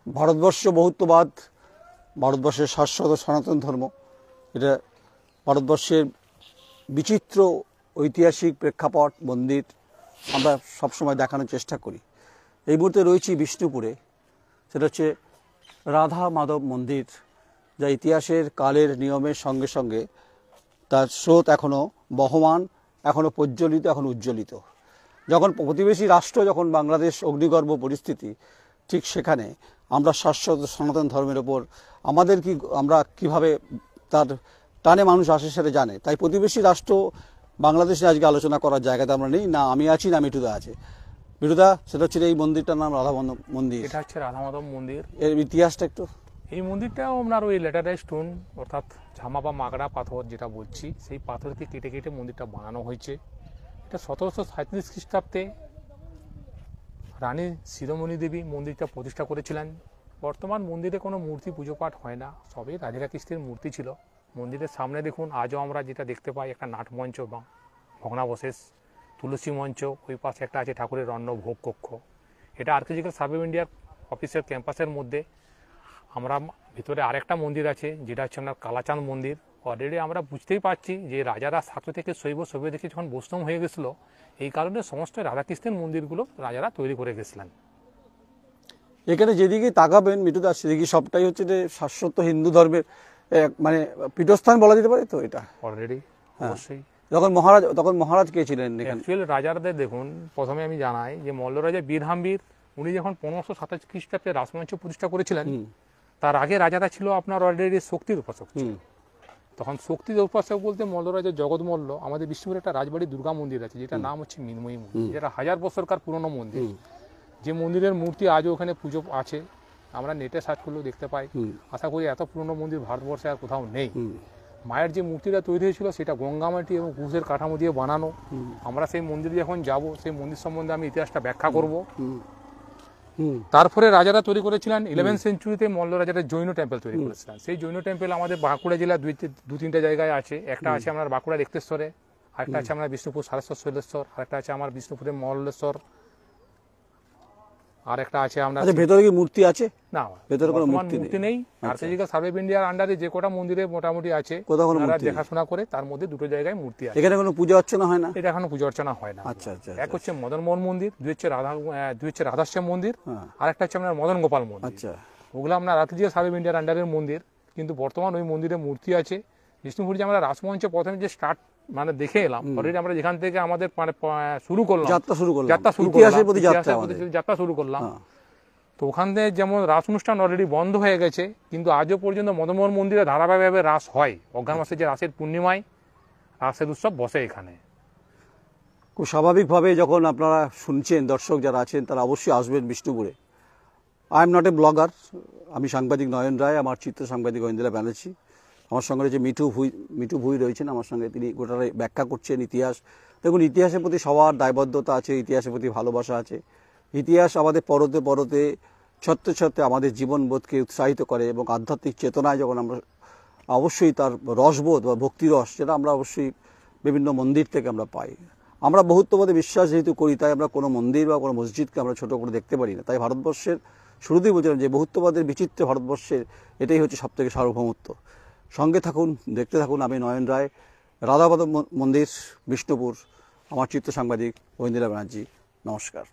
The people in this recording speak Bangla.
ভারতবর্ষ বহুত্ববাদ, ভারতবর্ষের শাশ্বত সনাতন ধর্ম, এটা ভারতবর্ষের বিচিত্র ঐতিহাসিক প্রেক্ষাপট, মন্দির আমরা সবসময় দেখানোর চেষ্টা করি। এই মুহূর্তে রয়েছি বিষ্ণুপুরে, সেটা হচ্ছে রাধা মাধব মন্দির, যা ইতিহাসের কালের নিয়মের সঙ্গে সঙ্গে তার স্রোত এখনও বহমান, এখনও প্রজ্বলিত, এখন উজ্জ্বলিত। যখন প্রতিবেশী রাষ্ট্র, যখন বাংলাদেশ অগ্নিগর্ভ পরিস্থিতি, ঠিক সেখানে আমরা শাশ্বত সনাতন ধর্মের ওপর আমরা কিভাবে তার টানে মানুষ আসে সেটা জানে। তাই প্রতিবেশী রাষ্ট্র বাংলাদেশে আজকে আলোচনা করার জায়গাতে আমরা নেই, না আমি আছি না মিঠুদা আছে। মিঠুদা, সেটা হচ্ছে এই মন্দিরটার নাম রাধা মাধব মন্দির। এটা হচ্ছে রাধা মাধব মন্দির। এর ইতিহাসটা একটু। এই মন্দিরটাও আপনার ওই ল্যাটেরাইট স্টোন অর্থাৎ ঝামা বা মাগড়া পাথর যেটা বলছি, সেই পাথরকে কেটে কেটে মন্দিরটা বানানো হয়েছে। এটা 1737 খ্রিস্টাব্দে রানী শিরোমণি দেবী মন্দিরটা প্রতিষ্ঠা করেছিলেন। বর্তমান মন্দিরে কোনো মূর্তি পুজো পাঠ হয় না, সবই রাধিকা কৃষ্ণের মূর্তি ছিল। মন্দিরের সামনে দেখুন আজও আমরা যেটা দেখতে পাই, একটা নাটমঞ্চ বা ভগ্নাবশেষ, তুলসী মঞ্চ, ওই পাশে একটা আছে ঠাকুরের অন্ন ভোগ কক্ষ। এটা আর্কিওলজিক্যাল সার্ভে অফ ইন্ডিয়ার অফিসের ক্যাম্পাসের মধ্যে। আমরা ভিতরে আরেকটা মন্দির আছে, যেটা হচ্ছে আপনার কালাচাঁদ মন্দির। অলরেডি আমরা বুঝতেই পারছি যে রাজারা সাথে থেকে শৈব দেখে যখন বৈষ্ণব হয়ে গেছিলো, এই কারণে সমস্ত রাধাকৃষ্ণের মন্দিরগুলো রাজারা তৈরি করে গেছিলেন। এখানে যেদিকে তাকাবেন মিঠুদা, সেদিকে সবটাই হচ্ছে যে শাশ্বত হিন্দু ধর্মের মানে পীঠস্থান বলা যেতে পারে। তো এটা অলরেডি অবশ্যই। তখন মহারাজ কে ছিলেন? অ্যাকচুয়ালি রাজাদের দেখুন, প্রথমে আমি জানাই যে মল্ল রাজা বীরহাম্বীর, উনি যখন 1527 খ্রিস্টাব্দে রাসমঞ্চ প্রতিষ্ঠা করেছিলেন, তার আগে রাজারা ছিল আপনার অলরেডি শক্তির উপাসক। তখন শক্তির উপাসক বলতে মল্ল রাজা জগৎ মল্ল, আমাদের বিষ্ণুপুরে একটা রাজবাড়ি দুর্গা মন্দির আছে, যেটা নাম হচ্ছে মৃন্ময়ী মন্দির, যেটা 1000 বছরকার পুরনো মন্দির। যে মন্দিরের মূর্তি আজও ওখানে পুজো আছে, আমরা নেটে সার্চ করলেও দেখতে পাই। আশা করি এত পুরনো মন্দির ভারতবর্ষে আর কোথাও নেই। মায়ের যে মূর্তিটা তৈরি হয়েছিল সেটা গঙ্গামাটি এবং কুশের কাঠামো দিয়ে বানানো। আমরা সেই মন্দিরে যখন যাব, সেই মন্দির সম্বন্ধে আমি ইতিহাসটা ব্যাখ্যা করব। তারপরে রাজারা তৈরি করেছিলেন 11th সেঞ্চুরিতে, মল্ল রাজারা জৈন টেম্পল তৈরি করেছিলেন। সেই জৈন টেম্পল আমাদের বাঁকুড়া জেলা দু তিনটা জায়গায় আছে। একটা আছে আপনার বাঁকুড়া রেক্তেশ্বরে, আরেকটা আছে আপনার বিষ্ণুপুর সারেশ্বর শৈলেশ্বর, আরেকটা আছে আমার বিষ্ণুপুরের মল্লেশ্বর, আর একটা আছে আপনার। ভেতরে কি মূর্তি আছে? না, ভেতরে কোনো মূর্তি নেই। আর্কিওলজিক্যাল সার্ভে অফ ইন্ডিয়ার আন্ডারে যে কটা মন্দিরে মোটামুটি আছে, তারা দেখাশোনা করে, তার মধ্যে দুটো জায়গায় মূর্তি আছে। এখানে কোনো পূজা অর্চনা হয় না? এটা এখনো পূজা অর্চনা হয় না। আচ্ছা আচ্ছা। এক হচ্ছে মদন মোহন মন্দির, দুই হচ্ছে রাধাশ্যাম মন্দির, আর একটা হচ্ছে আপনার মদন গোপাল মন্দির। আচ্ছা, ওগুলো আপনার আর্কিওলজিক্যাল সার্ভে অফ ইন্ডিয়ার আন্ডারের মন্দির। কিন্তু বর্তমান ওই মন্দিরে মূর্তি আছে। বিষ্ণুপুর যে আমরা রাসমঞ্চে প্রথমে যে স্টার্ট মানে দেখে এলাম, অলরেডি আমরা যেখান থেকে আমাদের মানে যাত্রা শুরু করলাম, তো ওখান থেকে যেমন রাস অনুষ্ঠান অলরেডি বন্ধ হয়ে গেছে, কিন্তু আজও পর্যন্ত মদনমোহন মন্দিরে ধারাবাহিকভাবে রাস হয়। অঘ্রাণ মাসে যে রাসের পূর্ণিমায় রাসের উৎসব বসে এখানে। খুব স্বাভাবিকভাবে যখন আপনারা শুনছেন, দর্শক যারা আছেন তারা অবশ্যই আসবেন বিষ্ণুপুরে। I am not a blogger, আমি সাংবাদিক নয়ন রায়, আমার চিত্র সাংবাদিক ঐন্দ্রা ব্যানার্জি। আমার সঙ্গে রয়েছে মিঠু ভুই রয়েছেন আমার সঙ্গে, তিনি গোটা ব্যাখ্যা করছেন ইতিহাস। দেখুন, ইতিহাসের প্রতি সবার দায়বদ্ধতা আছে, ইতিহাসের প্রতি ভালোবাসা আছে। ইতিহাস আমাদের পরতে পরতে ছত্রে ছত্রে আমাদের জীবনবোধকে উৎসাহিত করে, এবং আধ্যাত্মিক চেতনায় যখন আমরা অবশ্যই তার রসবোধ বা ভক্তিরস, যেটা আমরা অবশ্যই বিভিন্ন মন্দির থেকে আমরা পাই। আমরা বহুত্ববাদে বিশ্বাস যেহেতু করি, তাই আমরা কোনো মন্দির বা কোনো মসজিদকে আমরা ছোটো করে দেখতে পারি না। তাই ভারতবর্ষের শুরুতেই বলছিলাম যে বহুত্ববাদের বিচিত্র ভারতবর্ষের এটাই হচ্ছে সবথেকে সার্বভৌমত্ব। সঙ্গে থাকুন, দেখতে থাকুন। আমি নয়ন রায়, রাধা মাধব মন্দির, বিষ্ণুপুর, আমার চিত্র সাংবাদিক ঐন্দ্রা ব্যানার্জি। নমস্কার।